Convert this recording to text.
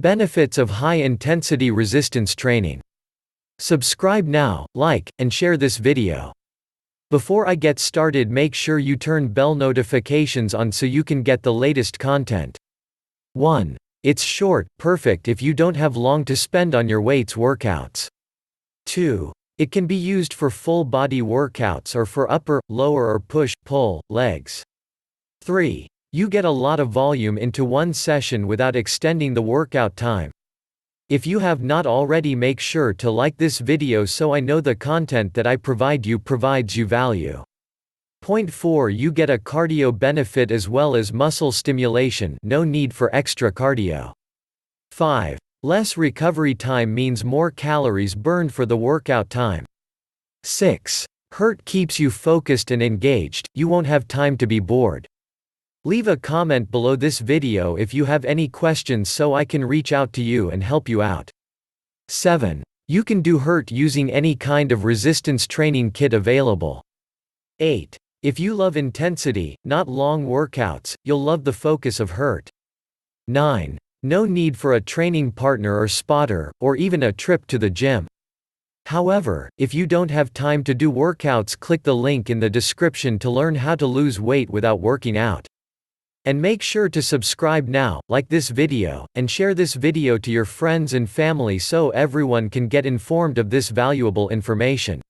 Benefits of high-intensity resistance training. Subscribe now, like, and share this video. Before I get started, make sure you turn bell notifications on so you can get the latest content. 1. It's short, perfect if you don't have long to spend on your weights workouts. 2. It can be used for full body workouts or for upper, lower or push-pull legs. 3. You get a lot of volume into one session without extending the workout time. If you have not already, make sure to like this video so I know the content that I provide you provides you value. Point 4. You get a cardio benefit as well as muscle stimulation, no need for extra cardio. 5. Less recovery time means more calories burned for the workout time. 6. HIIT keeps you focused and engaged, you won't have time to be bored. Leave a comment below this video if you have any questions so I can reach out to you and help you out. 7. You can do HIIT using any kind of resistance training kit available. 8. If you love intensity, not long workouts, you'll love the focus of HIIT. 9. No need for a training partner or spotter, or even a trip to the gym. However, if you don't have time to do workouts, click the link in the description to learn how to lose weight without working out. And make sure to subscribe now, like this video, and share this video to your friends and family so everyone can get informed of this valuable information.